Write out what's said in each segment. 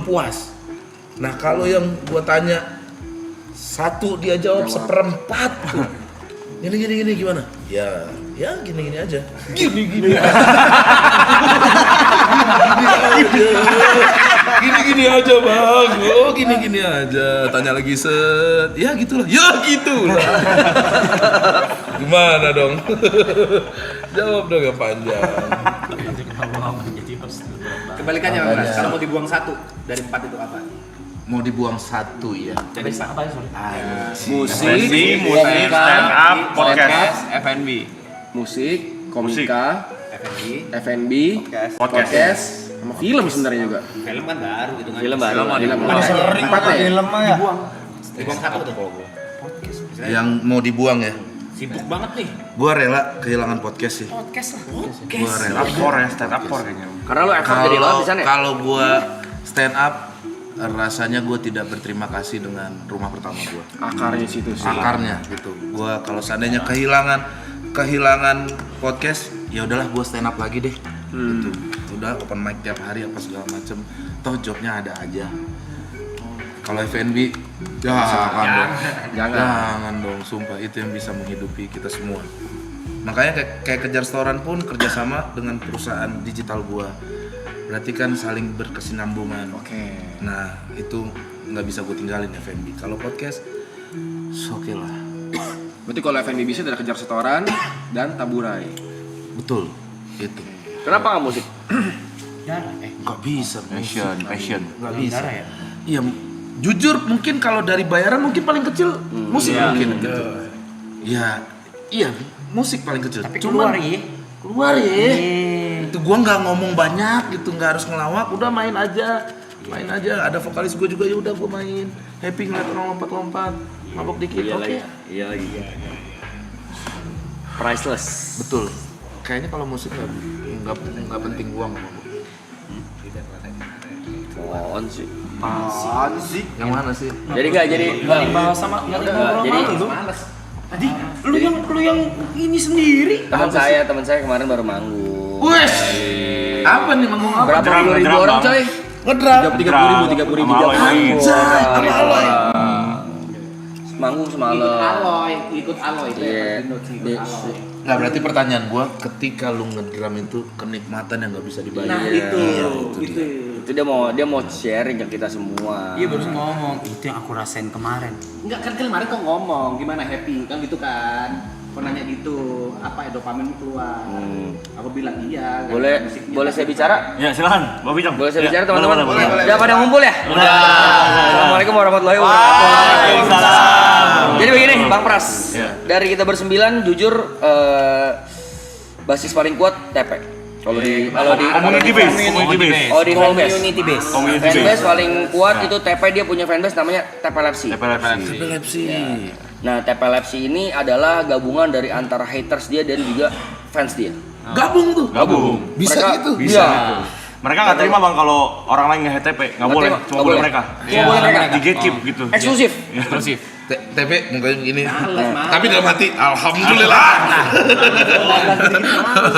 puas. Nah kalau yang gua tanya satu dia jawab seperempat tuh. Gini gimana? Ya gini aja. Gini aja bang. Oh gini aja. Tanya lagi set. Ya gitulah. Gimana dong? Jawab dong yang panjang. Kebalikannya Mas. Kalau mau dibuang satu dari 4 itu apa? Mau dibuang satu ya. Jadi apa ya sorry? Musik, stand up, podcast, F&B. Musik, komika, F&B, podcast, sama film sebenarnya juga. Film kan baru gitu kan. Film baru. Sering pakai film ya. Dibuang satu tuh. Yang mau dibuang ya. Sibuk banget nih. Gua rela kehilangan podcast sih. Podcast lah. Gua rela. stand up kayaknya. Karena lo effort jadi lo di sana ya? Kalau gua stand up rasanya gue tidak berterima kasih dengan rumah pertama gue. Akarnya situ sih. Akarnya gitu. Gue kalau seandainya kehilangan podcast, ya udahlah gue stand up lagi deh. Gitu. Udah open mic tiap hari apa segala macem. Toh jobnya ada aja. Kalau F&B, jangan dong, sumpah itu yang bisa menghidupi kita semua. Makanya kayak Kejar Setoran pun kerjasama dengan perusahaan digital gue. Berarti kan saling berkesinambungan. Oke. Nah itu nggak bisa gue tinggalin F&B. Kalau podcast, oke lah. Berarti kalau F&B bisa dari Kejar Setoran dan Taburai. Betul, itu. Kenapa nggak musik? Nggak bisa. Passion. Nggak bisa. Iya, jujur mungkin kalau dari bayaran mungkin paling kecil musik mungkin. Gitu. Iya, musik paling kecil. Tapi Cuman, keluar ya. Itu gua nggak ngomong banyak gitu, nggak harus ngelawak, udah main aja. Ada vokalis gua juga, ya udah gua main. Happy ngeliat orang lompat-lompat, mabok dikit, oke. Iya lagi. Priceless. Betul. Kayaknya kalau musik nggak penting gua ngomong. On sih. Yang mana sih? Jadi nggak jadi. Dibahas sama yang Jadi males. Tadi lu yang ini sendiri. teman saya kemarin baru manggung. Wes. Apa nih manggung apa? Berapa puluh ribu Drum, orang Bang. coy? Ngedram. 30.000 Anjay, sama Aloy. Manggung semalam. Ikut Aloy itu Iya. ya. Nah berarti pertanyaan gua, ketika lu ngedram itu kenikmatan yang nggak bisa dibayar. Nah, Iya. itu. Itu dia mau sharing ke kita semua. Iya baru ngomong, itu yang aku rasain kemarin. Enggak kan kemarin kok ngomong gimana happy kan gitu kan. Kok nanya gitu, apa dopamin keluar. Aku bilang iya. Boleh saya bicara? Ya silakan, Bapak Bijang. Boleh saya bicara Ya, teman-teman? boleh. Udah pada ngumpul ya? Udah. Assalamualaikum warahmatullahi wabarakatuh. Waalaikumsalam. Jadi begini, Bang Pras. Ya. Dari kita bersembilan, jujur basis paling kuat TP. Kalau di Community base. Oh di home base. Community base. Community Fanbase base. paling kuat itu TP, dia punya fanbase namanya TPLFC. Epilepsi. Nah, TPLFC ini adalah gabungan dari antara haters dia dan juga fans dia. Gabung tuh. Bisa Mereka- gitu. Iya. Mereka nggak terima bang kalau orang lain nge TP, nggak boleh, terima, cuma nggak boleh boleh. mereka. Cuma boleh mereka. Di gatekeep gitu. Eksklusif. TP mukanya gini. Tapi dalam hati, alhamdulillah.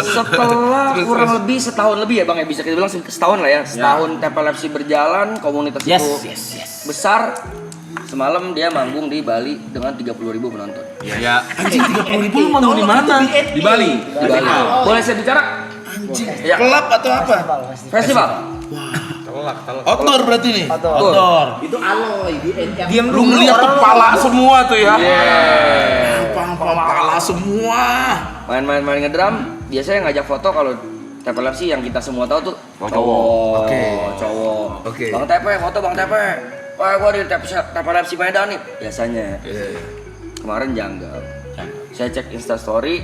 Setelah kurang lebih setahun lebih ya Bang ya, bisa kita bilang setahun lah ya. Setahun TPLFC berjalan, komunitas itu besar. Semalam dia manggung di Bali dengan 30.000 penonton. Iya. Anjing 30.000 lu manggung di mana? Di Bali. Di Bali. Boleh saya bicara? Anjing. Ya. Kelab atau apa? Festival. Outdoor berarti nih. Outdoor. Itu Aloy di Yang lu ngeliat tuh pala semua tuh ya. Yeah. Pala semua. Main ngedrum, biasanya ngajak foto kalau TPLFC yang kita semua tahu tuh Cowok. cowok. Oke. Bang TP, foto Bang TP. Wah, gua di TPLFC Medan nih. Biasanya. Kemarin janggal. Saya cek Instastory,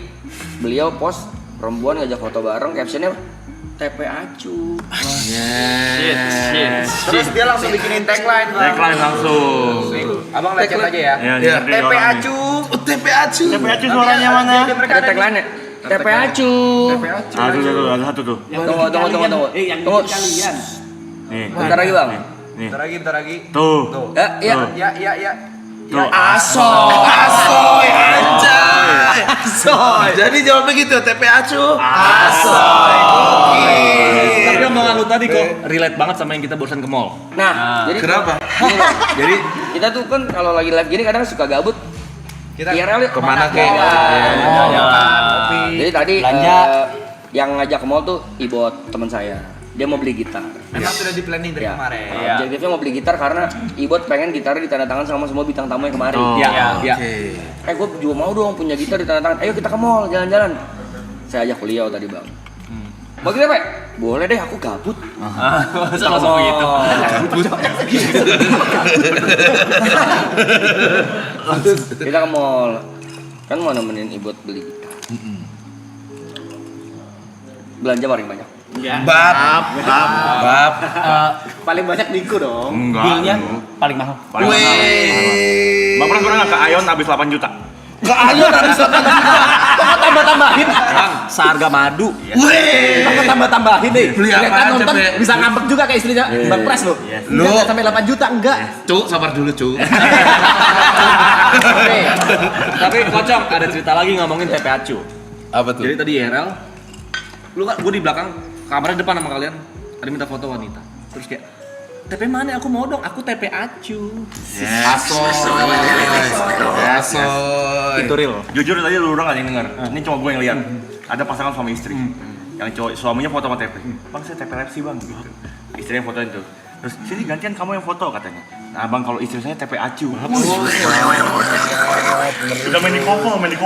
beliau post perempuan ngajak foto bareng, captionnya TP Acu. Terus dia langsung bikinin tagline. Tagline langsung. Abang lihat aja ya. Ya, TP Acu. TP Acu. TP Acu suaranya mana? Ada tagline-nya. TP Acu. Ah, tuh, ada satu tuh. Tunggu. Yang Tunggu. bikin kalian. Nih. Bentar lagi, Bang. Nih. Bentar lagi. Tuh. Ya. Tuh. Ya. Tuh. Asoy anjay. Asoy. Jadi jawabnya gitu, TP Acu. Tapi omongan lu tadi kok relate banget sama yang kita barusan ke mall. Nah, jadi Kenapa? jadi kita tuh kan kalau lagi live gini kadang suka gabut. Kita IRL yuk Kemana kek? Jadi tadi Belanja. yang ngajak ke mall tuh Ibot teman saya. Dia mau beli gitar. memang sudah di planning dari Ya. kemarin. Objektifnya mau beli gitar karena Ibot pengen gitarnya ditandatangan sama semua bintang tamu yang kemarin. Iya. Oke. Gue juga mau dong punya gitar ditandatangan. Ayo kita ke mall jalan-jalan. Saya ajak beliau tadi bang. Mau kita Pak? Boleh deh, aku gabut. Masa langsung begitu. Kita ke mall. Kan mau nemenin Ibot beli gitar. Belanja paling banyak. Bab. Paling banyak Niko dong. Enggak. Bilnya paling mahal. Paling mahal. Wih. Bapak pernah nggak ke Ayon habis 8 juta? Gak ayo habis 8 juta. Tambah-tambahin. Seharga madu. Wih. Tambah-tambahin deh. Beli Lihat apa kan aja, nonton Pe? bisa ngambek juga kayak istrinya Bang Pras lo. Lu- Enggak sampai 8 juta enggak. Cu, sabar dulu cu. Tapi kocok, ada cerita lagi ngomongin TP Acu. Apa tuh? Jadi tadi IRL, lu kan gue di belakang, kamarnya depan sama kalian, ada minta foto wanita. Terus kayak, TP mana? Aku mau dong, aku TP Acu. Asoy. Asoy. Itu real. Jujur tadi lu orang gak ada yang denger, ini cuma gue yang lihat. Ada pasangan suami istri, yang cowok suaminya foto sama TP. Bang saya TP Repsi bang, gitu. Istrinya fotoin tuh. Terus sini gantian kamu yang foto katanya. Nah bang kalau istri saya TP Acu. Udah main di kopo gitu.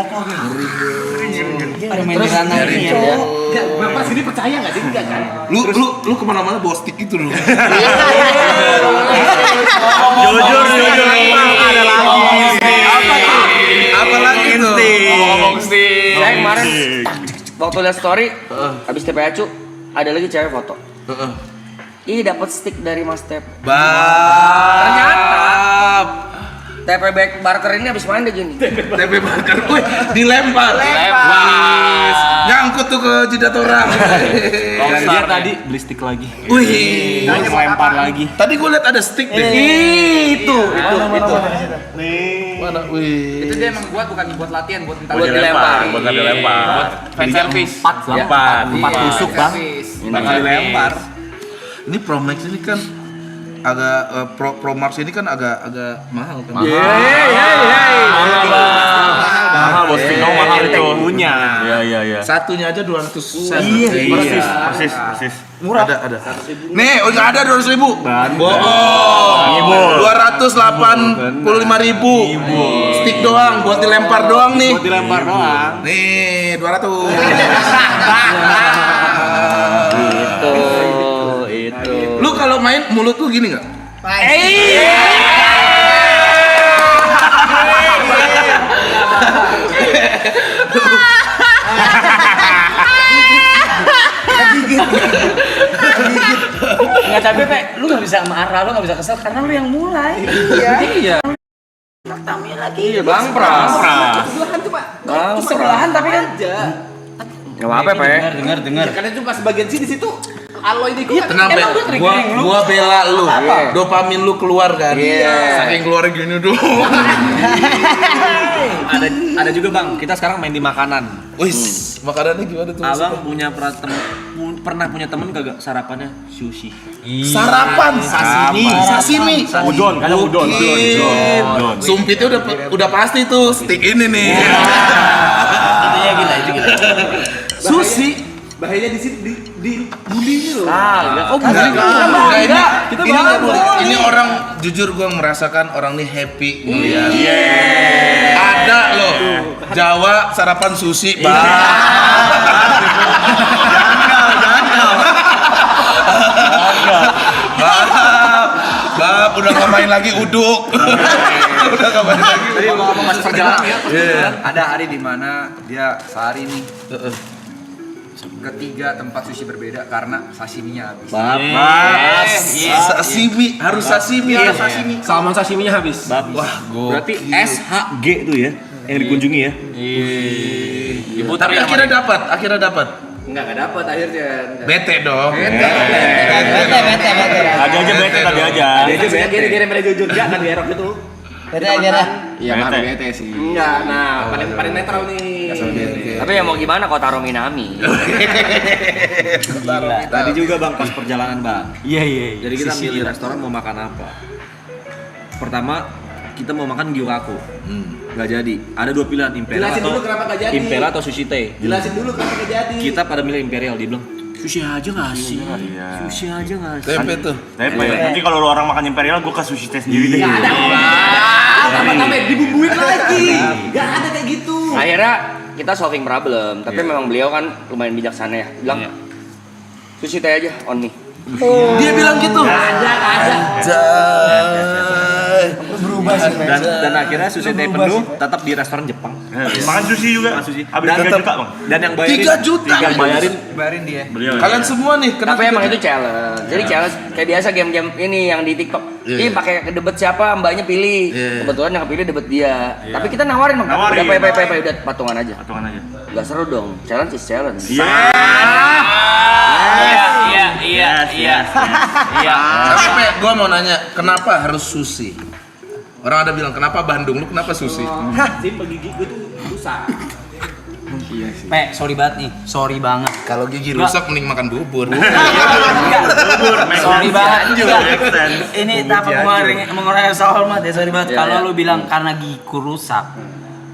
Ada main di ranah ini ya. Enggak, Bang Pras ini percaya enggak sih? Enggak kan? Lu kemana-mana bawa stick itu lu. Jujur. Ada lagi. Apa lagi tuh? Saya kemarin waktu lihat story, habis TP Acu, ada lagi cewek foto. Ih dapat stick dari Mas Tep. Ternyata TP back barker ini habis main deh gini. TP Barker, wih, dilempar. Wih, nyangkut tuh ke jidat orang. Dan dia tadi beli stick lagi. Wih, Lempar lagi. tadi gue liat ada stick deh. Itu. Mana? Wih. Itu dia emang buat bukan buat latihan, buat minta Buat dilempar. Buat dilempar. fan service. 4 tusuk bang. Bakal dilempar. Ini Pro Max ini kan agak Pro Max ini kan agak mahal kan. Mahal bos Vino mahal itu. Punya. Iya. Satunya aja 200 sen. Persis. Murah. Ada. Nih, oh enggak ada 200.000. Bohong. 285.000. Stick doang buat dilempar doang nih. Buat dilempar doang. Nih, 200. Itu. Lu kalau main mulut lu gini enggak? Nggak capek, Pe. Lu nggak bisa marah, lu nggak bisa kesel karena lu yang mulai. Iya. Iya Bang Pras. Sebelahan tuh, Pak. Bang Sebelahan tapi kan aja. Enggak apa-apa, Pe. Dengar. Karena cuma sebagian sini situ alloy di gua. Kenapa? Emang udah triggering lu. Gua bela lu. Dopamin lu keluar kan. Iya. Saking keluar gini doang. Ada juga bang. Kita sekarang main di makanan. Wis, makanannya gimana tuh? Abang pernah punya temen kagak sarapannya sushi. Sarapan sashimi. Udon, kadang udon. Sumpitnya udah pasti tuh stick ini nih. Itu gila. Sushi. Bahaya di sini di bully lu. Ini orang jujur gua merasakan orang nih happy ngeliat. Ada loh Jawa sarapan sushi, Bang. Bab, udah nggak main lagi uduk. Udah nggak main lagi. Tadi mau ngomong masuk perjalanan ya. Ada hari di mana dia sehari nih ketiga tempat sushi berbeda karena sashiminya habis. Sashimi, harus sashimi. Salmon sashiminya habis. Wah, Berarti SHG tuh ya yang dikunjungi ya. Tapi akhirnya dapat. Enggak dapat akhirnya. Bete dong. Ada aja bete tadi aja. Dia aja gere-gere mereka jujur kan di erok itu. Bete aja. Iya, mah bete sih. Enggak, nah paling netral nih. Tapi ya mau gimana kok taruh Minami? Tadi juga bang pas perjalanan bang. Iya. Jadi kita milih restoran mau makan apa. Pertama kita mau makan gyokako. Nggak jadi. Ada dua pilihan, Imperial Jelasin atau dulu kenapa nggak jadi. Imperial atau Sushi Tei. Jelasin dulu kenapa nggak jadi. Kita pada milih Imperial, dia bilang sushi aja nggak sih? Iya. Sushi aja nggak sih? Tempe tuh. Tempe. Nanti kalau lu orang makan Imperial, gua ke sushi teh sendiri deh. Nggak ada. Tambah-tambah dibumbuin lagi. Nggak ada kayak gitu. Akhirnya kita solving problem, tapi memang beliau kan lumayan bijaksana ya. Bilang sushi teh aja on me. Dia bilang gitu. Dan akhirnya sushi teh penuh, tetap di restoran Jepang. Makan sushi juga. Makan sushi. Habis 3 juta, Bang. Dan yang bayarin 3 juta. Yang bayarin dia. Beliau. Kalian semua nih Tapi kenapa? emang itu challenge. Jadi challenge kayak biasa game-game ini yang di TikTok. Ini pakai debat siapa, mbaknya pilih. Kebetulan yang kepilih debat dia. Tapi kita nawarin, Bang. Nawarin. Udah udah patungan aja. Patungan aja. Gak seru dong. Challenge is challenge. Iya. Tapi Pe, gua mau nanya, kenapa harus sushi? Orang ada bilang kenapa Bandung, lu kenapa sushi? Simpel gigi gue tuh rusak. Pe, sorry banget nih. Sorry banget. Kalau gigi rusak mending makan bubur. Sorry banget juga. Extend. Ini tanpa mengurangi rasa hormat ya, sorry banget. Kalau lu bilang karena gigiku rusak,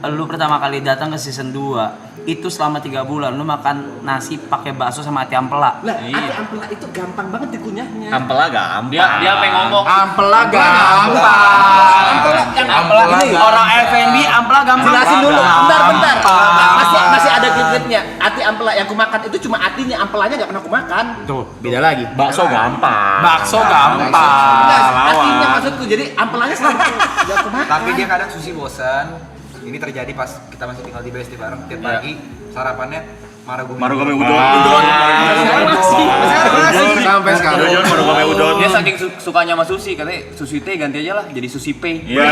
lu pertama kali datang ke season 2 itu selama 3 bulan lu makan nasi pakai bakso sama ati ampela. Lah, ati ampela itu gampang banget dikunyahnya. Ampela gampang. Dia apa yang ngomong? Ampela gampang. Ampela ini Orang FNB ampela gampang. jelasin dulu. Bentar. Masih ada klip-klipnya. Ati ampela yang kumakan itu cuma atinya, ampelanya enggak pernah kumakan. Tuh, beda lagi. Bakso gampang. Bakso gampang. Atinya maksudku jadi ampelanya selalu enggak kumakan. Tapi dia kadang sushi bosan. Ini terjadi pas kita masih tinggal di BSD bareng. Tiap pagi sarapannya Marugame udon. Sampai sekarang. Marugame udon. Dia saking sukanya sama sushi, katanya sushi teh ganti aja lah jadi sushi pay. Iya.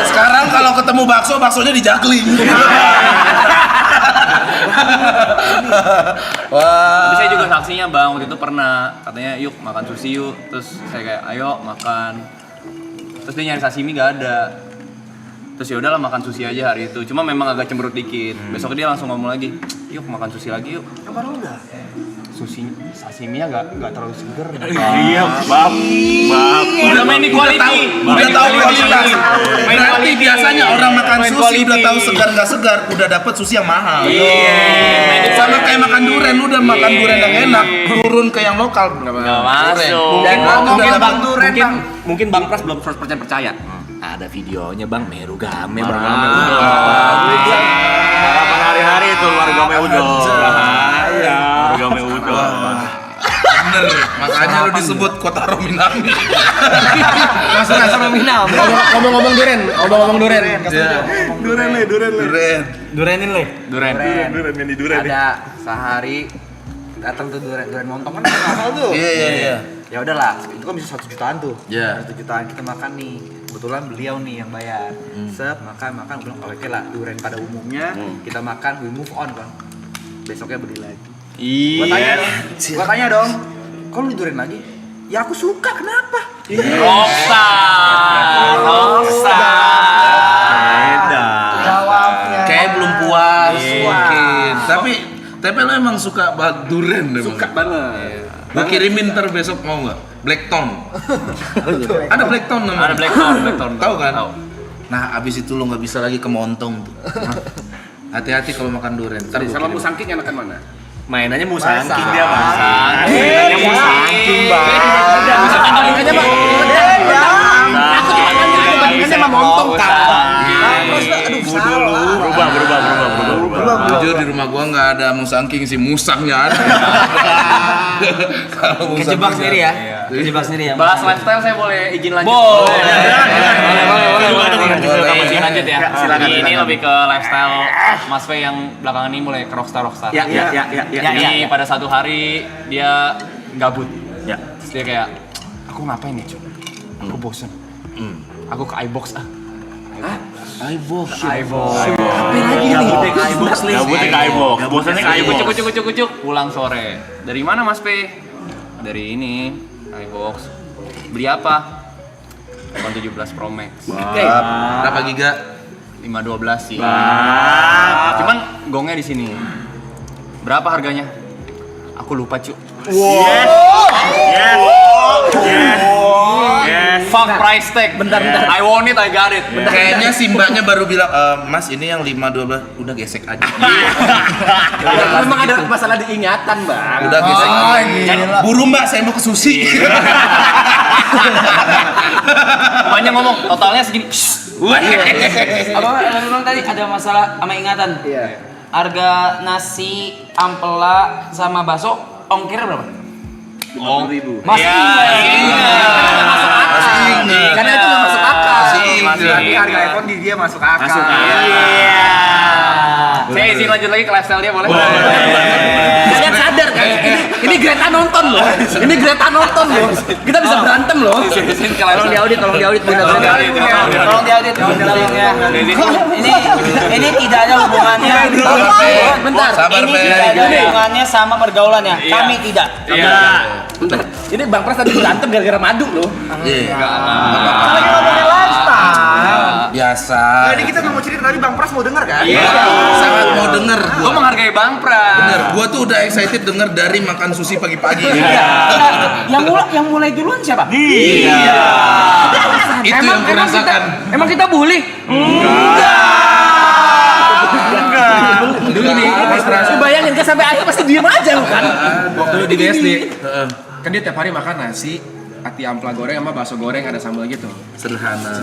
Sekarang kalau ketemu bakso, baksonya dijagling. Tapi saya juga saksinya bang, waktu itu pernah katanya yuk makan sushi yuk, terus saya kayak ayo makan, terus dia nyari sashimi gak ada, terus ya udahlah makan sushi aja hari itu, cuma memang agak cemberut dikit. Besok dia langsung ngomong lagi, yuk makan sushi lagi yuk. Apa lu udah? Sashiminya gak terlalu seger. Iya, bab. Udah main di quality. Udah tahu kualitas. Berarti biasanya orang makan sushi udah tahu segar nggak segar, udah dapet sushi yang mahal. Sama kayak makan durian, udah makan durian yang enak, turun ke yang lokal nggak masuk. Mungkin Bang Pras belum 100% percaya. Ada videonya Bang Merugame. Sarapan hari-hari itu Marugame udon. Marugame udon. Bener, makanya lu disebut kota Rominami. Masuk nominal. Ngomong-ngomong duren. Durenin le. Duren yang di duren. ada sehari datang tuh durian montong kan mahal tuh. Iya. Ya udahlah, itu kan bisa 1 jutaan tuh. Iya. 1 jutaan kita makan nih. Kebetulan beliau nih yang bayar. Set makan bilang oke lah durian pada umumnya kita makan we move on kan. Besoknya beli lagi. Gua tanya dong, kok lu durian lagi? Ya aku suka, kenapa? Rockstar. Jawabnya. Kayak belum puas mungkin. Tapi lo emang suka banget durian deh. Suka banget. Gua kirimin ntar besok mau nggak? Blackton. Ada Blackton namanya. Ada Blackton. Tahu kan? Nah, abis itu lo nggak bisa lagi ke Montong tuh. Hati-hati kalau makan durian. Ntar gua Sama kirim. musangking enakan mana? Mainannya musangking dia Bang. Mainannya musangking bang. Bandingannya bang. Aku cuma bandingannya sama montong kan. Aduh salah. Berubah. Jujur di rumah gua nggak ada musangking sih, musangnya ada. Kalau musang Kejebak nggak sendiri ya. ada. Kejebak sendiri ya. Bahas lifestyle saya boleh izin lanjut. Boleh. Izin lanjut ya. Silakan. Ini lebih ke lifestyle Mas Fe yang belakangan ini mulai ke rockstar. Ya. Ini pada satu hari dia gabut. Ya. Terus dia kayak, aku ngapain ya cuy? Aku bosen. Aku ke iBox ah. iBox. Gabutnya ke iBox. Bosannya ke iBox. Kucuk. Pulang sore. Dari mana Mas Pe? Dari ini iBox. Beli apa? iPhone 17 Pro Max. Berapa giga? 512 sih. Cuman gongnya di sini. Berapa harganya? Aku lupa, cu. Fuck price tag. Bentar. I want it, I got it. Kayaknya si mbaknya baru bilang, Mas ini yang 512, udah gesek aja. Memang ada masalah diingatan, Bang. Udah gesek aja. Buru mbak, saya mau ke sushi. Banyak ngomong, totalnya segini. Apa memang tadi ada masalah sama ingatan? Iya. Harga nasi, ampela sama bakso ongkirnya berapa? 50.000. Masih Karena itu nggak masuk akal. Tapi harga iPhone di dia masuk akal. Saya izin lanjut lagi ke lifestyle dia boleh? Kalian sadar kan? Ini Greta nonton loh. Ini Greta nonton loh. Kita bisa berantem loh. Izin ke Tolong lifestyle. diaudit Tolong diaudit Ini tidak ada hubungannya. Bentar. Sabar, Ini Pe. tidak ada hubungannya sama pergaulan ya. Kami tidak. Bentar. Ini Bang Pras tadi berantem gara-gara madu loh. Iya. Lagi ngomongin lifestyle. Biasa. Nah, ini kita mau cerita tadi Bang Pras mau dengar kan? Sangat mau denger. Gue menghargai Bang Pras. Bener, gua tuh udah excited denger dari makan sushi pagi-pagi. Yang mulai duluan siapa? Itu yang kurasakan. Emang kita bully? Dulu nih, lu bayangin kan sampai akhir pasti diem aja lu kan. Waktu di BSD, kan dia tiap hari makan nasi, ati ampela goreng sama bakso goreng ada sambal gitu. Sederhana.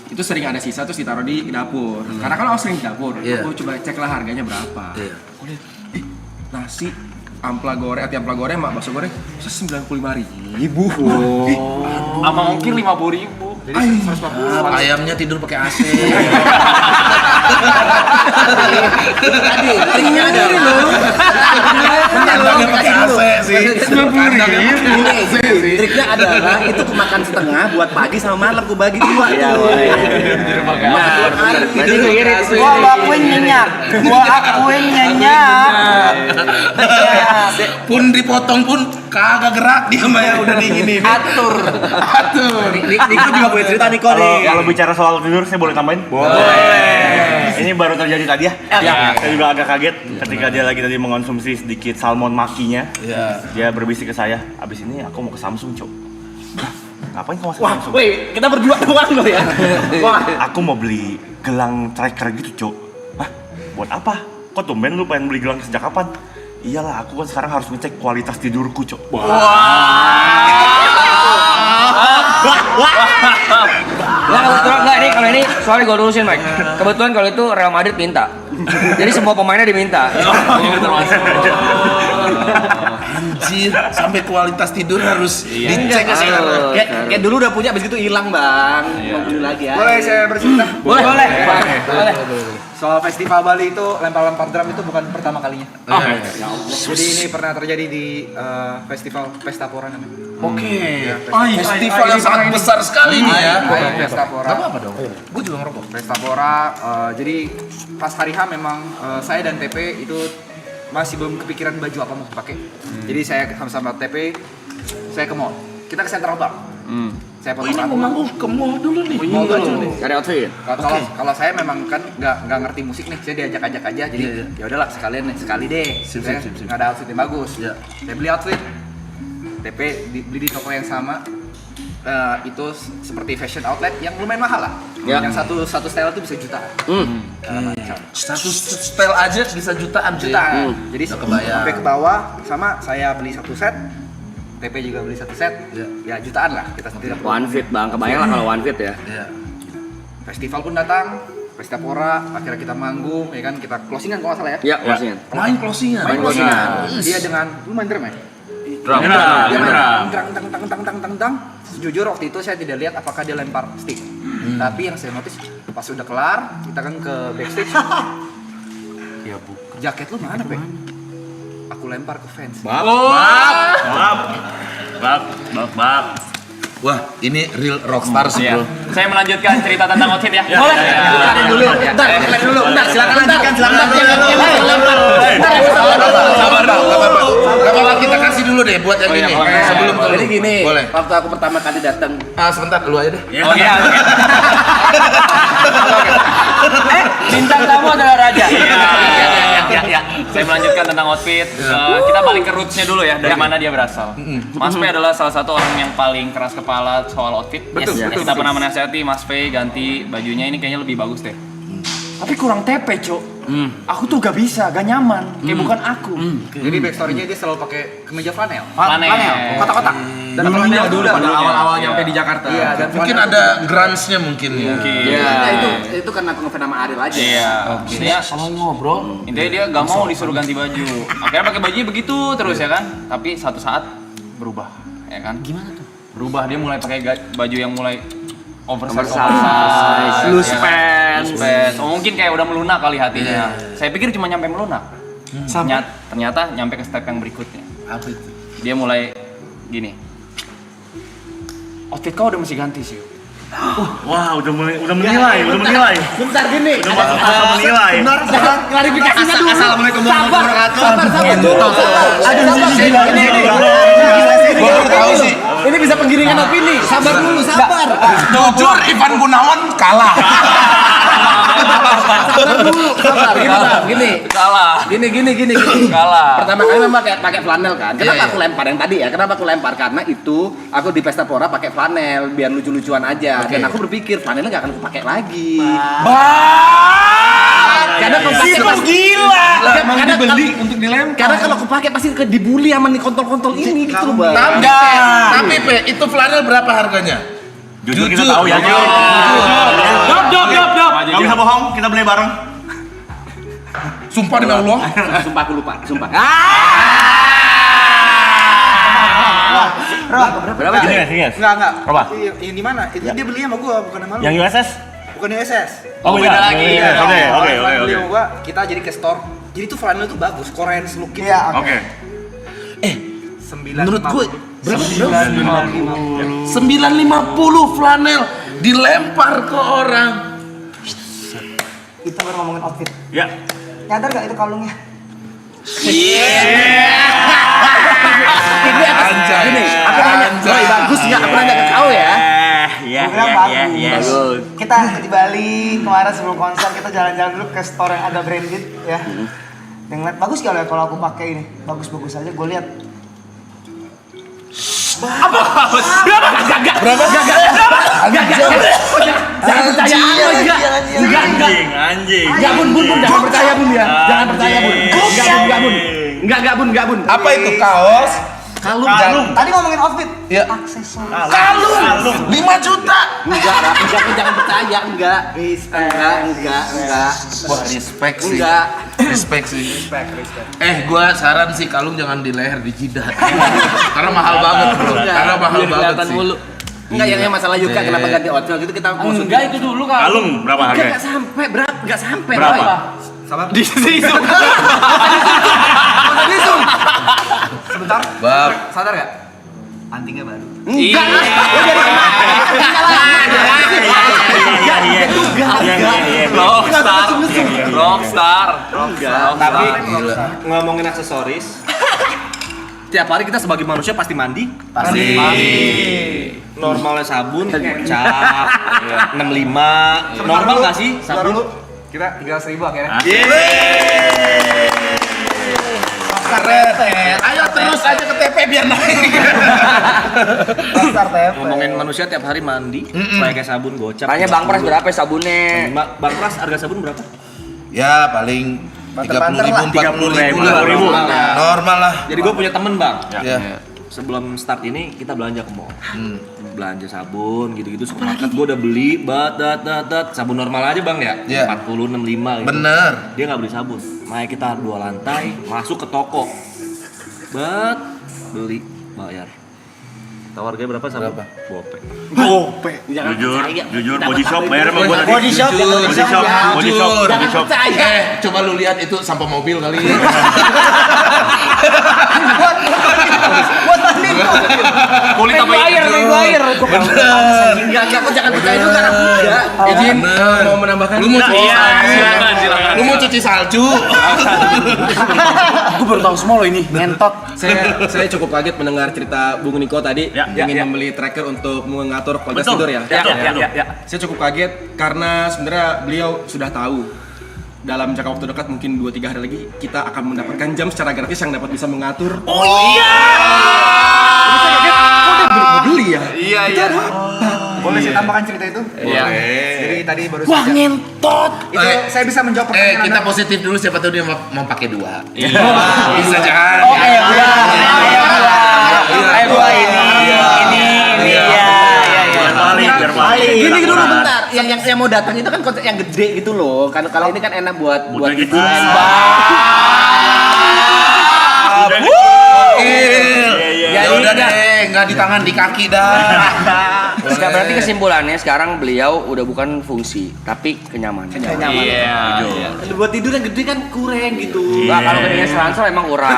Itu sering ada sisa terus ditaruh di dapur. Karena kan aku sering di dapur, Iya. aku coba ceklah harganya berapa. Iya. Aku lihat, nasi ampela goreng, ati ampela goreng sama bakso goreng, 95.000. Sama ongkir 50.000. Jadi 140. Ayamnya tidur pakai AC. Tadi triknya ada loh. Kandangnya pakai AC sih. Triknya adalah itu makan setengah buat pagi sama malam gue bagi dua tuh. Gua akuin nyenyak. Pun dipotong pun kagak gerak dia mah ya udah digini. Atur. Niko juga boleh cerita Niko nih. Kalau bicara soal tidur, saya boleh tambahin? Boleh. Ini baru terjadi tadi ya. Saya juga agak kaget ketika dia lagi tadi mengonsumsi sedikit salmon makinya. Iya. Dia berbisik ke saya, abis ini aku mau ke Samsung, Cok. Hah? Ngapain kamu masuk Wah, Samsung? weh, kita berdua doang loh ya. Wah, Aku mau beli gelang tracker gitu, Cok. Hah? Buat apa? Kok tumben lu pengen beli gelang sejak kapan? Iyalah, aku kan sekarang harus ngecek kualitas tidurku, Cok. Enggak kalau ini sorry gue lurusin Mike. Kebetulan kalau itu Real Madrid minta. Jadi semua pemainnya diminta. Anjir, sampai kualitas tidur harus dicek sekarang. kayak dulu udah punya, abis itu hilang bang. Mau beli lagi ya. Boleh saya bercerita? Boleh. Soal festival Bali itu lempar-lempar drum itu bukan pertama kalinya. Jadi ini pernah terjadi di festival Pesta Pora namanya. Oke. Festival yang sangat besar sekali nih ya. Pesta Pora. Gak apa-apa dong. Gue juga ngerokok. Pesta Pora. Jadi pas hari H memang saya dan TP itu masih belum kepikiran baju apa mau dipakai. Jadi saya sama-sama TP, saya ke mall. Kita ke Central Bank. Saya potong Ini mau rambut. manggung ke mall dulu nih. Mall dulu nih. Cari outfit. Kalau saya memang kan nggak ngerti musik nih, saya diajak-ajak aja. Jadi ya udahlah sekalian nih, sekali deh. Sip. Nggak ada outfit yang bagus. Iya. Saya beli outfit. TP beli di toko yang sama. Itu seperti fashion outlet yang lumayan mahal lah. Ya. Yang satu style itu bisa jutaan. Macam. Satu style aja bisa jutaan. Jutaan. Jadi Udah kebayang. sampai ke bawah sama saya beli satu set. TP juga beli satu set. Iya. Ya jutaan lah kita tidak perlu. One fit bang, kebayang lah kalau one fit ya. Iya. Festival pun datang, Pesta Pora, akhirnya kita manggung, ya kan kita closingan kalau nggak salah ya. Ya, maksudnya. Main closingan. Main closingan. Dia dengan lu main drum ya? Drum. Dia main tang. Jujur waktu itu saya tidak lihat apakah dia lempar stick. Tapi yang saya notice pas sudah kelar, kita kan ke backstage. Ya bu, jaket lu mana, Bek? Aku lempar ke fans. Bab. Wah, ini real rockstar sih, Iya. bro. Saya melanjutkan cerita tentang outfit ya. Boleh. Dulu. Bentar, dulu. Bentar, silakan lanjutkan. Sabar, Gak apa-apa, kita kasih dulu deh buat yang ini. Sebelum ke lu. Jadi gini, Boleh. waktu aku pertama kali datang, Sebentar, lu aja deh. Oh iya. Bintang tamu adalah raja. Ya. Saya melanjutkan tentang outfit. Kita balik ke rootsnya dulu ya, dari mana dia berasal. Mas P adalah salah satu orang yang paling keras kepala soal outfit. Betul, Yes. betul, Kita betul. pernah menasihati Mas P ganti bajunya ini kayaknya lebih bagus deh. Tapi kurang tepe, Cok. Aku tuh gak bisa, gak nyaman. Kayak bukan aku. Jadi backstory-nya dia selalu pakai kemeja flanel. Flanel. Kotak-kotak. Dan Dulunya flanel dulu udah pada dulunya. awal-awal Iya. nyampe di Jakarta. Iya, dan Mungkin flanel ada grunge-nya mungkin ya. nah, itu karena aku ngefans sama Ariel aja. Iya. Intinya Sama ngobrol. Intinya dia gak mau disuruh ganti baju. Akhirnya pakai bajunya begitu terus ya kan. Tapi satu saat berubah, ya kan? Gimana tuh? Berubah, dia mulai pakai baju yang mulai oversize, Loose ya. pants. Loose pants. Oh, mungkin kayak udah melunak kali hatinya. Saya pikir cuma nyampe melunak. Ternyata nyampe ke step yang berikutnya. Apa itu? Dia mulai gini. Outfit kau udah mesti ganti sih. Wah, udah menilai. Bentar gini. Udah menilai. Klarifikasinya dulu. Assalamualaikum warahmatullahi wabarakatuh. Sabar. Gua baru tahu sih. Ini bisa penggiringan opini. Sabar dulu, sabar. Jujur, Ivan Gunawan kalah. Sabar, gini. Salah. Gini. Kalah. Pertama kali memang pakai flanel kan. Kenapa aku lempar yang tadi ya? Kenapa aku lempar? Karena itu aku di Pesta Pora pakai flanel biar lucu-lucuan aja. Dan aku berpikir flanelnya nggak akan aku pakai lagi. Karena aku pakai gila. Emang dibeli untuk dilempar. Karena kalau aku pakai pasti dibully sama nih kontol-kontol ini gitu, Bang. Tapi Pe, itu flanel berapa harganya? Jujur kita tahu ya. Job. Gak bisa bohong, kita beli bareng. Sumpah demi Allah. Sumpah aku lupa, sumpah. Berapa? Gini guys. Enggak. Apa? Yang di mana? Itu dia beli sama gua, bukan sama lu. Yang USS? Bukan USS. Oh, beda lagi. Oke. Beli sama gua, kita jadi ke store. Jadi tuh flanel tuh bagus, Korean look gitu. Oke. Menurut gue berapa? 950. 950 flanel dilempar ke orang. Kita baru ngomongin outfit. Ya. Nyadar gak itu kalungnya? Ini gini, aku nanya, Boy, bagus nggak? Aku nanya ke kau ya. Gua bilang bagus. Kita di Bali kemarin sebelum konser kita jalan-jalan dulu ke store yang agak branded ya. Dan ngeliat bagus gak ya kalau aku pakai ini? Bagus-bagus aja. Gue lihat Anjing. Enggak bun, jangan percaya bun ya. Jangan percaya bun. Enggak bun. Apa itu kaos? Kalung. tadi ngomongin outfit. Ya. Aksesoris. Kalung 5 juta. Jangan percaya, enggak. Wah, respect sih. Enggak. Respect sih. Gua saran sih kalung jangan di leher, di jidat. Karena mahal banget, Bro. Karena mahal banget sih. Enggak, yang masalah Yuka kenapa ganti outfit gitu kita mau Enggak, itu dulu kan. Kalung berapa harganya? Enggak sampai. Berapa? Sabar. Di situ. Sebentar. Bab. Sadar gak? Antingnya baru. Iya. Rockstar. Tapi ngomongin aksesoris, tiap hari kita sebagai manusia pasti mandi. Pasti. Normalnya sabun, cap, 65. Normal nggak sih sabun? Kita 300.000 akhirnya. Keren. Ayo terus aja ke TP biar naik. Daftar TP. Ngomongin manusia tiap hari mandi, pakai sabun gocap. Tanya Bang Pras berapa ya sabunnya? Bang Pras harga sabun berapa? Ya paling 30.000, 40.000 lah. Normal lah. Jadi gue punya temen bang. Ya. Sebelum start ini kita belanja ke mall. Belanja sabun gitu-gitu supermarket gue udah beli sabun normal aja bang ya. Iya. 40 65 gitu. Bener. Dia nggak beli sabun. Naik kita 2 lantai, masuk ke toko. Beli, bayar. Tahu harganya berapa sabun? Berapa? Gope. Jujur body shop bayar sama gua tadi. Body shop. Body shop. Coba lu lihat itu sampah mobil kali. Buat mandi tuh. Kulit apa Maguire. Enggak, kok jangan percaya juga kan enggak. Izin mau menambahkan. Lu mau cuci Iya, salju? silakan. Lu mau cuci salju? Gue baru tahu semua lo ini. Ngentot. Saya cukup kaget mendengar cerita Bung Niko tadi Ya, ingin ya. membeli tracker untuk mengatur kualitas Betul. tidur ya. Ya. Saya cukup kaget karena sebenarnya beliau sudah tahu dalam jangka waktu dekat mungkin 2-3 hari lagi kita akan mendapatkan jam secara gratis yang dapat bisa mengatur. Oh iya. Mau beli ya? Iya. Boleh saya tambahkan cerita itu? Iya. Jadi tadi baru Wah, saja. ngentot. Itu saya bisa menjawab pertanyaan Kita Anda. positif dulu, siapa tahu dia mau pakai 2. Iya. Bisa jadi. Oh, kayak gua. Kayak gua ini ya. Biar balik. Gini dulu bentar. Yang mau datang itu kan konsep yang gede gitu loh. Kan kalau ini kan enak buat Yang ibu. gede. Ya udah deh, nggak di tangan, di kaki dah. Sekarang berarti kesimpulannya sekarang beliau udah bukan fungsi, tapi kenyamanan. Iya. Buat tidur yang gede kan kurang gitu. Enggak, kalau gedenya seransel emang kurang.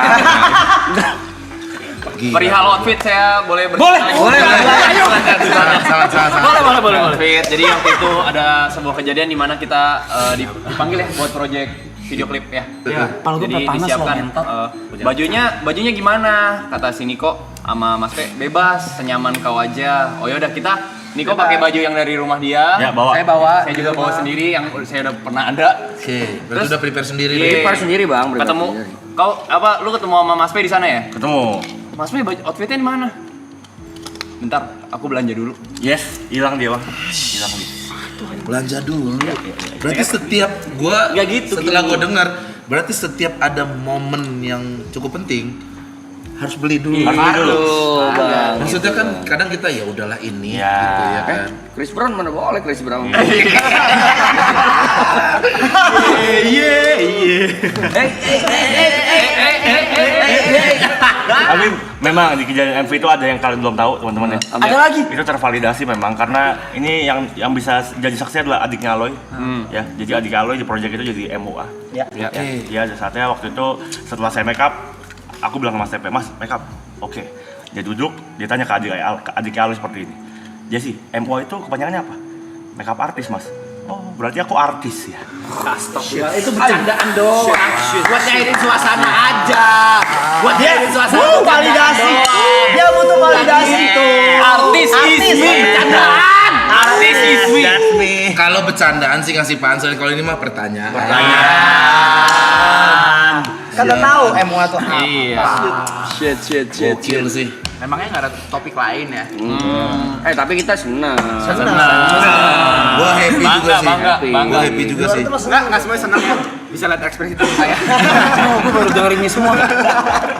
Perihal outfit saya boleh Boleh. Salah. Boleh. Outfit. Jadi waktu itu ada sebuah kejadian di mana kita dipanggil ya buat project video klip ya. Kalau gue Jadi panas disiapkan loh, ngentot. bajunya gimana? Kata si Niko sama Mas Pe, bebas, senyaman kau aja. Oh yaudah kita Niko pakai baju yang dari rumah dia. Ya, bawa. Saya juga bawa sendiri yang saya udah pernah ada. Oke, berarti Terus- udah prepare sendiri. Iya. Prepare sendiri bang. prepare Ketemu sendiri. kau lu ketemu sama Mas Pe di sana ya? Ketemu. Mas Pe outfitnya di mana? Bentar, aku belanja dulu. Yes, hilang dia bang. Hilang dia. Belanja dulu. Berarti setiap gua Nggak gitu, setelah gini. gua dengar, berarti setiap ada momen yang cukup penting harus beli dulu. Aduh, bang. Maksudnya kan kadang kita ya udahlah ini Ya. gitu ya kan. Chris Brown mana boleh Chris Brown. Tapi memang di kejadian MV itu ada yang kalian belum tahu teman-teman ya. Ada lagi? Itu tervalidasi memang karena ini yang bisa jadi saksi adalah adiknya Aloy. Ya, jadi adik Aloy di project itu jadi MUA. Ya. Dia ada saatnya waktu itu setelah saya make up, aku bilang ke Mas Tepe, "Mas, make up." Oke. Dia duduk, dia tanya ke adiknya Aloy seperti ini. Jesse, MUA itu kepanjangannya apa? Make up artis, Mas. Oh, berarti aku artis ya. Ya, itu bercandaan doang. Buat nyairin suasana aja. Buat nyairin suasana. Validasi. Dia butuh validasi tuh. Artis is me. Bercandaan. Artis is me. Kalau bercandaan sih ngasih pansel, kalau ini mah pertanyaan. Kan udah tahu MUA tuh apa. Iya. Gokil sih. Memangnya nggak ada topik lain ya? Tapi kita senang. Gua happy juga sih. Bangga. Gua happy juga sih. Nggak semuanya senang kok. Bisa lihat ekspresi tubuh saya. Gue baru dengerin ini semua.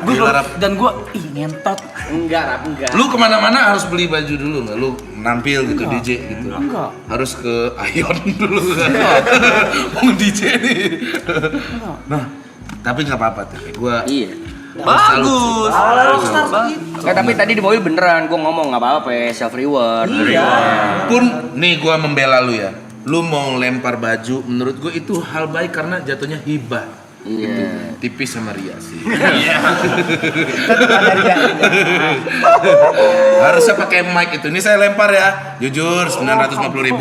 Gila, Rap. Dan gue ngentot. Enggak. Lu kemana-mana harus beli baju dulu nggak? Lu nampil gitu DJ gitu. Enggak. Harus ke Ion dulu kan. Mau DJ nih. Nah, tapi nggak apa-apa tuh. Gua Iya. Bagus. Tapi tadi di mobil beneran, gua ngomong nggak apa-apa, self reward. pun nih gua membela lu ya. Lu mau lempar baju, menurut gua itu hal baik karena jatuhnya hibah. Iya. Tipis sama Ria sih. Harusnya pakai mic itu. Ini saya lempar ya. Jujur 950.000.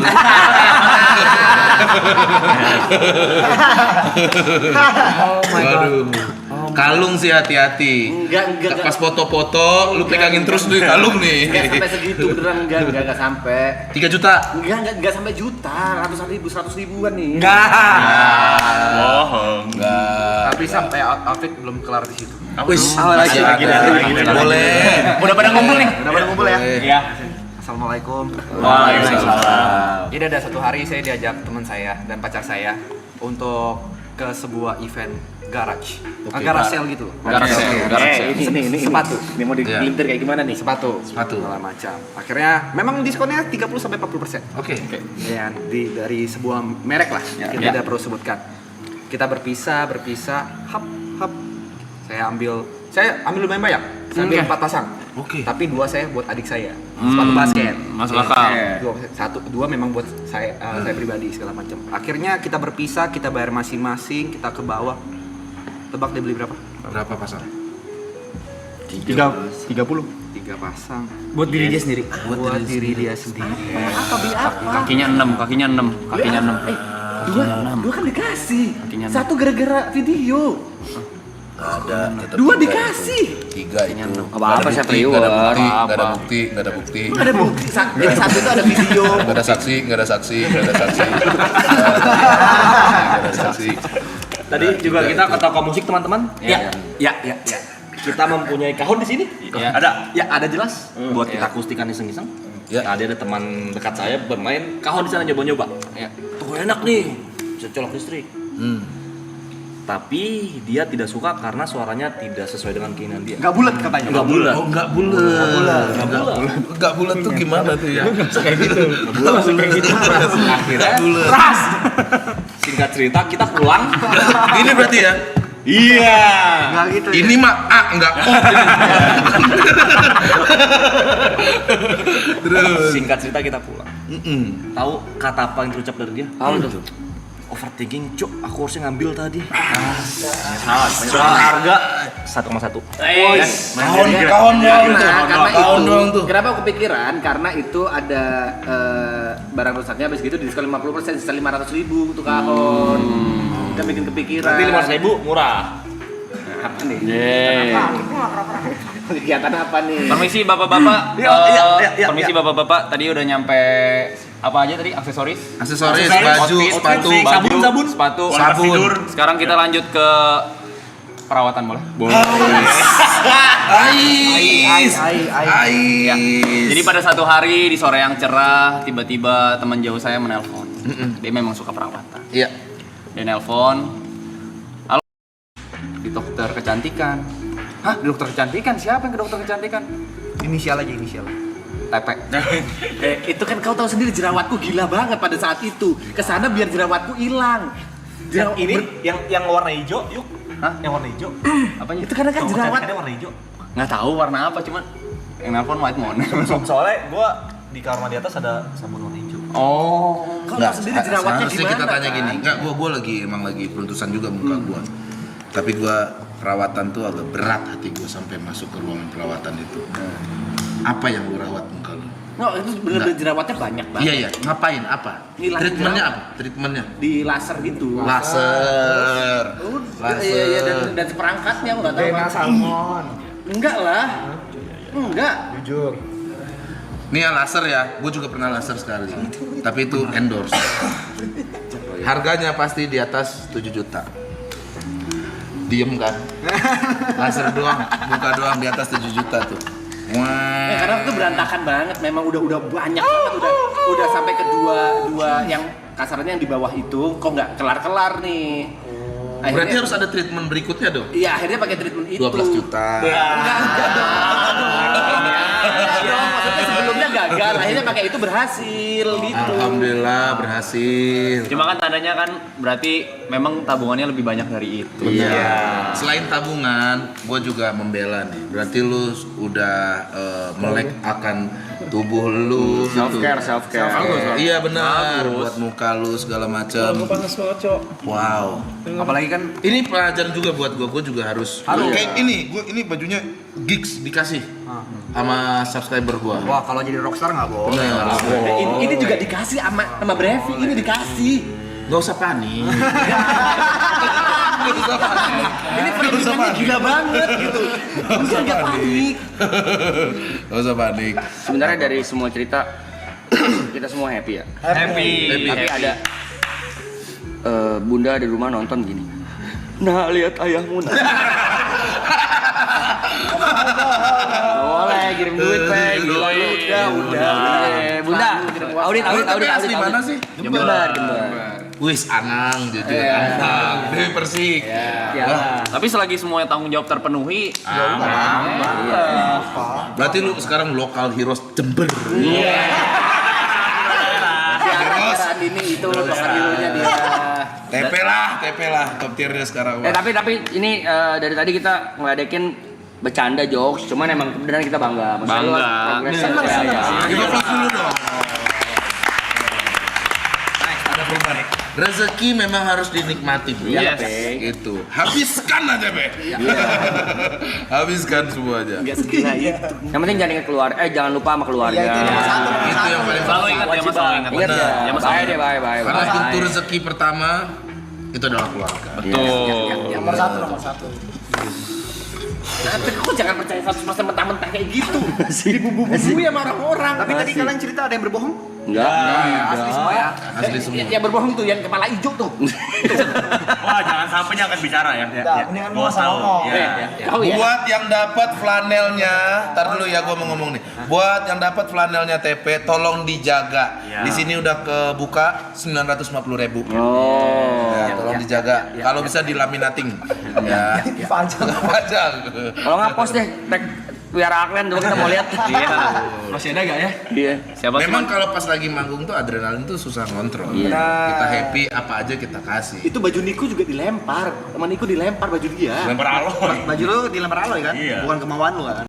Waduh. Kalung sih hati-hati. Enggak. Pas foto-foto lu pegangin terus tuh kalung nih. Enggak sampai segitu beneran enggak sampai. 3 juta. Enggak sampai juta, ratusan ribu, 100 ribuan nih. Bohong. Enggak. Tapi sampai outfit belum kelar di situ. Wis, lagi. boleh. Udah pada ngumpul nih. Udah pada ngumpul ya? Iya. Assalamualaikum. Waalaikumsalam. Jadi ada satu hari saya diajak teman saya dan pacar saya untuk ke sebuah event garage. Garage sale gitu. Ini sepatu. Ini mau digelintir kayak gimana nih? Sepatu. Segala macam. Akhirnya memang diskonnya 30-40%. Oke. Ya, dari sebuah merek lah. Kita tidak perlu sebutkan. Kita berpisah, hap. Saya ambil lumayan banyak. Saya ambil 4 pasang. Oke. Tapi 2 saya buat adik saya. Sepatu basket. Masuk akal. Dua memang buat saya pribadi segala macam. Akhirnya kita berpisah, kita bayar masing-masing, kita ke bawah. Tebak dia beli berapa? Berapa pasang? 30. 30 pasang. Buat diri dia sendiri. Buat diri dia sendiri. Kakinya 6. Dua kan dikasih. Kakinya Satu gara-gara video. Ada, tetap 2 tiga dikasih. itu. 3 itu. Apa-apa, saya Nggak ada priwar. bukti, nggak ada bukti, nggak ada bukti. Ada bukti. Jadi satu itu ada video. Nggak ada saksi, nggak ada saksi, nggak ada saksi. Nggak ada saksi. Tadi juga kita ke toko musik teman-teman. Ya. Kita mempunyai kahon di sini. Ya. Ada jelas. Buat kita akustikan iseng-iseng. Ya. Tadi ada teman dekat saya bermain kahon di sana nyoba-nyoba. Ya. Oh enak nih, bisa colok listrik. Tapi dia tidak suka karena suaranya tidak sesuai dengan keinginan dia. Enggak bulat katanya. Enggak bulat. Oh, nggak bulat. Nggak bulat tuh gimana tuh ya? Kayak gitu. Langsung kayak gitu. Akhirnya ras. Singkat cerita kita pulang. Ini berarti ya? Iya. Enggak gitu. Ini mah enggak Terus. Singkat cerita kita pulang. Tahu kata apa yang terucap dari dia? Apa tuh? Overthinking, cuk. Aku harusnya ngambil tadi. Soal harga 1,1. Kahon doang tuh. Kenapa aku kepikiran? Karena itu ada barang rusaknya habis gitu diskon 50%, sisa 500.000 untuk kahon. Kita bikin kepikiran. Berarti 500.000 murah. Apa nih? Kegiatan apa nih? Permisi bapak-bapak. Iya. Permisi bapak-bapak. Tadi udah nyampe apa aja tadi? Aksesoris, Aksesoris, baju, outfit, sepatu, sabun, sepatu, sabun. Sekarang kita lanjut ke perawatan boleh? Ais. Ya. Jadi pada satu hari di sore yang cerah, tiba-tiba teman jauh saya menelpon. Dia memang suka perawatan. Iya. Dia nelpon, halo, di dokter kecantikan. Hah, di dokter kecantikan? Siapa yang ke dokter kecantikan? Inisial aja inisial. Tepek. Itu kan kau tahu sendiri jerawatku gila banget pada saat itu. Kesana biar jerawatku hilang. Yang warna hijau, yuk. Hah? Yang warna hijau. Apanya? Itu karena kan jerawat. warna hijau. Nggak tahu warna apa, cuman yang nelpon white moon. Soalnya gua di kamar mandi atas ada sabun warna hijau. Oh. Kau tahu sendiri jerawatnya Harusnya gimana kita tanya kan? gini. Enggak, gua emang lagi peruntusan juga muka gua. Tapi gua perawatan tuh agak berat hati gua sampai masuk ke ruangan perawatan itu. Apa yang lu rawat muka lu? No, itu bener-bener jerawatnya banyak banget. Iya. Ngapain? Apa? Ngilangin Treatmentnya jerawat. apa? Treatmentnya? Di laser gitu. Laser. Iya, dan seperangkatnya aku nggak tahu. Dena salmon. Enggak lah. Enggak. Jujur. Nih ya laser ya, gue juga pernah laser sekali. Tapi itu endorse. Harganya pasti di atas 7 juta. Diem kan? Laser doang, muka doang di atas 7 juta tuh. Wah. Karena itu berantakan banget. Memang udah banyak banget. Udah sampai ke dua yang kasarnya yang di bawah itu. Kok nggak kelar nih? Berarti harus ada treatment berikutnya dong? Iya, akhirnya pakai treatment itu. 12 juta. Enggak dong. Maksudnya sebelumnya gagal, akhirnya pakai itu berhasil gitu. Alhamdulillah berhasil. Cuma kan tandanya kan berarti memang tabungannya lebih banyak dari itu. Iya. Selain tabungan, gue juga membela nih. Berarti lu udah melek akan tubuh lu gitu. Self care. Iya benar. Buat muka lu segala macam. Wow. Apalagi kan Ini pelajaran juga buat gue juga harus. Kayak ini bajunya gigs dikasih sama subscriber gue. wah kalau jadi rockstar nggak boleh. Ini juga dikasih sama Brevi, ini dikasih. Gak usah panik. Ini perhitungannya gila banget gitu. Enggak panik. Gak usah panik. Sebenarnya dari semua cerita kita semua happy ya. Happy. Tapi ada bunda di rumah nonton gini. Nah, lihat ayahmu. Nah. Boleh kirim duit, Pe. Gila lu. Udah. Bunda, audit. Di mana sih? Jember. Wis Anang jujur. Anang. Dewi Persik. Ya. Tapi selagi semuanya tanggung jawab terpenuhi, Berarti lu sekarang lokal heroes Jember. Siaran ini itu lokal hero-nya dia. TP lah, top tiernya sekarang. Tapi ini dari tadi kita ngeledekin bercanda jokes, cuman emang beneran kita bangga. Maksudnya lu Bangga. progres Senang. Kita vlog dulu dong. Ada perubahan. rezeki memang harus dinikmati, bro. Iya, Yes. Pe. Itu habiskan aja, Be. Habiskan semuanya. Enggak segila itu. Yang penting jangan ingat jangan lupa sama keluarga. Iya, itu nomor satu. Itu yang paling Selalu ingat ya, Mas, selalu ingat. Ingat ya. Ya, Mas, Bye deh, bye. karena pintu rezeki pertama itu adalah keluarga. Nomor satu. Tapi kok jangan percaya 100% mentah-mentah kayak gitu. Dibumbu-bumbui sama orang-orang. Tapi tadi kalian cerita ada yang berbohong? Enggak. Asli semua ya. Asli semua. Yang berbohong tuh yang kepala hijau tuh. Wah, jangan sampai dia akan bicara ya. Udah, mendingan Gua gua sama tahu. ngomong. Ya. Tahu ya? Buat yang dapat flanelnya, tar dulu ya gua mau ngomong nih. Buat yang dapat flanelnya TP, tolong dijaga. Ya. Di sini udah kebuka 950.000. Oh. Ya, tolong dijaga. Kalau bisa dilaminating. Ya. Pajang. Pajang. Kalau nggak post deh, tag Piara Aklen dulu kita mau lihat. Iya. Masih ada gak ya? Iya. Siapa sih? Memang kalau pas lagi manggung tuh adrenalin tuh susah ngontrol. Iya. Kita happy apa aja kita kasih. Itu baju Niko juga dilempar. Teman Niko dilempar baju dia. Lempar aloy. Baju lu dilempar aloy kan? Iya. Bukan kemauan lu kan?